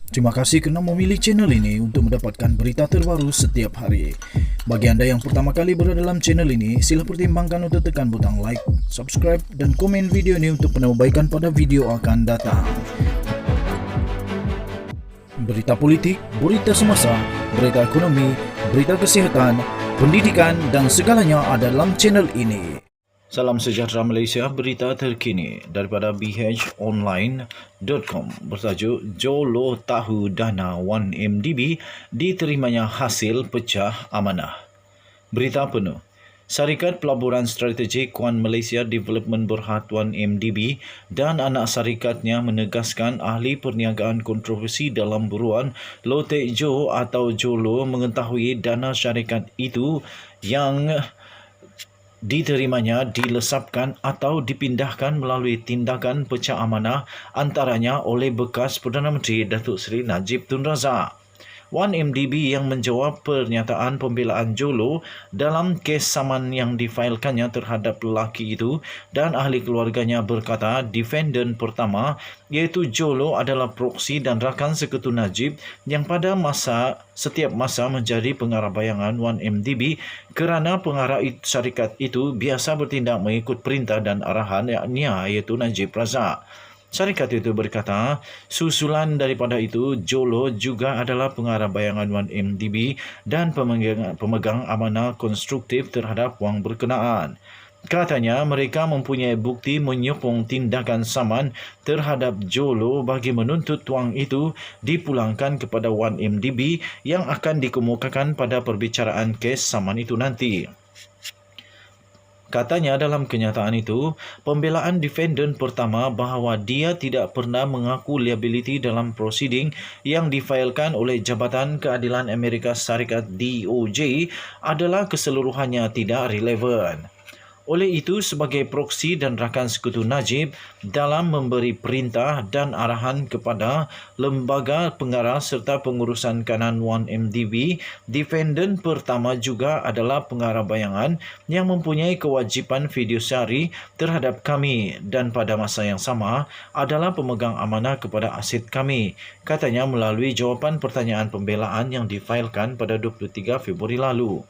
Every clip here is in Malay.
Terima kasih kerana memilih channel ini untuk mendapatkan berita terbaru setiap hari. Bagi anda yang pertama kali berada dalam channel ini, sila pertimbangkan untuk tekan butang like, subscribe dan komen video ini untuk penambahbaikan pada video akan datang. Berita politik, berita semasa, berita ekonomi, berita kesihatan, pendidikan dan segalanya ada dalam channel ini. Salam sejahtera Malaysia, berita terkini daripada bhonline.com bertajuk Jolo tahu dana 1MDB diterimanya hasil pecah amanah. Berita penuh. Syarikat Pelaburan Strategik Wan Malaysia Development Berhad 1MDB dan anak syarikatnya menegaskan ahli perniagaan kontroversi dalam buruan Loh Teck Jo atau Jolo mengetahui dana syarikat itu yang diterimanya dilesapkan atau dipindahkan melalui tindakan pecah amanah antaranya oleh bekas Perdana Menteri Datuk Seri Najib Tun Razak. 1MDB yang menjawab pernyataan pembelaan Jolo dalam kes saman yang difailkannya terhadap lelaki itu dan ahli keluarganya berkata defendant pertama iaitu Jolo adalah proksi dan rakan sekutu Najib yang pada setiap masa menjadi pengarah bayangan 1MDB kerana pengarah syarikat itu biasa bertindak mengikut perintah dan arahan iaitu Najib Razak. Syarikat itu berkata, susulan daripada itu, Jolo juga adalah pengarah bayangan 1MDB dan pemegang amanah konstruktif terhadap wang berkenaan. Katanya, mereka mempunyai bukti menyokong tindakan saman terhadap Jolo bagi menuntut wang itu dipulangkan kepada 1MDB yang akan dikemukakan pada perbicaraan kes saman itu nanti. Katanya dalam kenyataan itu, pembelaan defendant pertama bahawa dia tidak pernah mengaku liability dalam prosiding yang difailkan oleh Jabatan Keadilan Amerika Syarikat DOJ adalah keseluruhannya tidak relevan. Oleh itu, sebagai proksi dan rakan sekutu Najib dalam memberi perintah dan arahan kepada lembaga pengarah serta pengurusan kanan 1MDB, defendant pertama juga adalah pengarah bayangan yang mempunyai kewajipan fidusiari terhadap kami dan pada masa yang sama adalah pemegang amanah kepada aset kami, katanya melalui jawapan pertanyaan pembelaan yang difailkan pada 23 Februari lalu.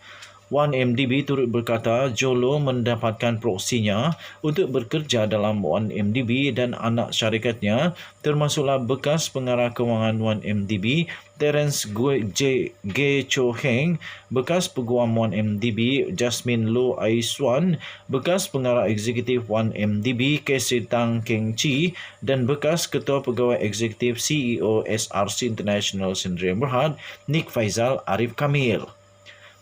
1MDB turut berkata Jolo mendapatkan proksinya untuk bekerja dalam 1MDB dan anak syarikatnya termasuklah bekas pengarah kewangan 1MDB Terence G. Cho Heng, bekas peguam 1MDB Jasmine Loh Aiswan, bekas pengarah eksekutif 1MDB Casey Tang Keng Chi dan bekas ketua pegawai eksekutif CEO SRC International Sdn Bhd Nik Faizal Arif Kamil.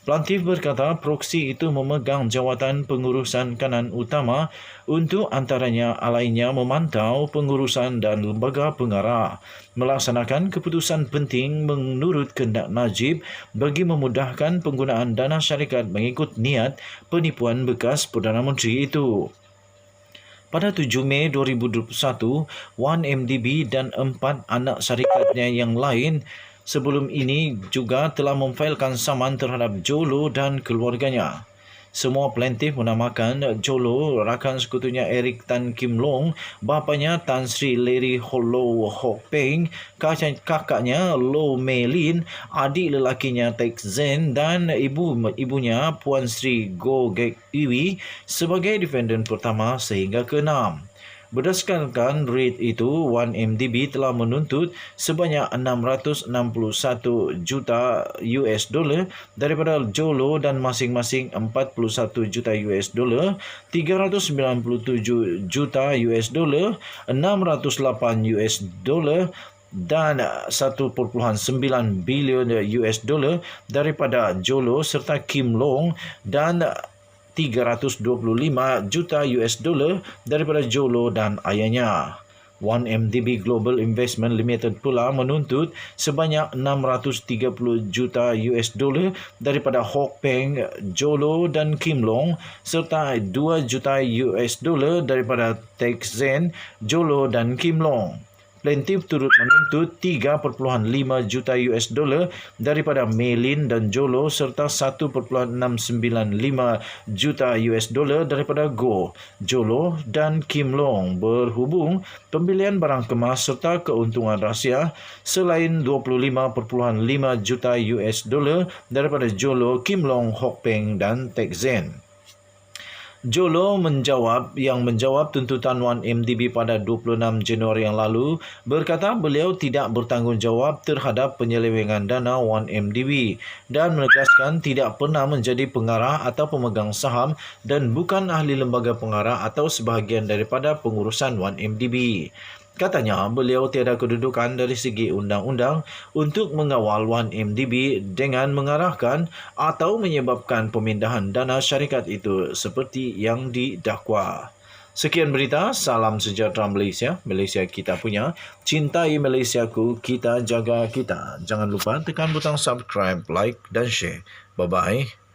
Pelantif berkata proksi itu memegang jawatan pengurusan kanan utama untuk antaranya lainnya memantau pengurusan dan lembaga pengarah, melaksanakan keputusan penting menurut kehendak Najib bagi memudahkan penggunaan dana syarikat mengikut niat penipuan bekas Perdana Menteri itu. Pada 7 Mei 2021, 1MDB dan 4 anak syarikatnya yang lain sebelum ini juga telah memfailkan saman terhadap Jolo dan keluarganya. Semua plaintif menamakan Jolo rakan sekutunya Eric Tan Kim Long, bapanya Tan Sri Larry Loh Hok Peng, kakaknya Loh Mei Lin, adik lelakinya Teck Zen dan ibunya Puan Sri Goh Gek Iwi sebagai defendant pertama sehingga ke-6. Berdasarkan rate itu, 1MDB telah menuntut sebanyak 661 juta US dollar daripada Jolo dan masing-masing 41 juta US dollar, 397 juta US dollar, 608 US dollar dan 1.9 bilion US dollar daripada Jolo serta Kim Long dan 325 juta US dollar daripada Jolo dan ayahnya. 1MDB Global Investment Limited pula menuntut sebanyak 630 juta US dollar daripada Hok Peng, Jolo dan Kim Long serta 2 juta US dollar daripada Teck Zen, Jolo dan Kim Long. Plaintiff turut menuntut 3.5 juta US dollar daripada Melin dan Jolo serta 1.695 juta US dollar daripada Go, Jolo dan Kim Long berhubung pembelian barang kemas serta keuntungan rahsia selain 25.5 juta US dollar daripada Jolo, Kim Long, Hok Peng dan Tek Zen. Jolo menjawab tuntutan 1MDB pada 26 Januari yang lalu berkata beliau tidak bertanggungjawab terhadap penyelewengan dana 1MDB dan menegaskan tidak pernah menjadi pengarah atau pemegang saham dan bukan ahli lembaga pengarah atau sebahagian daripada pengurusan 1MDB. Katanya beliau tiada kedudukan dari segi undang-undang untuk mengawal 1MDB dengan mengarahkan atau menyebabkan pemindahan dana syarikat itu seperti yang didakwa. Sekian berita, salam sejahtera Malaysia. Malaysia kita punya. Cintai Malaysiaku, kita jaga kita. Jangan lupa tekan butang subscribe, like dan share. Bye-bye.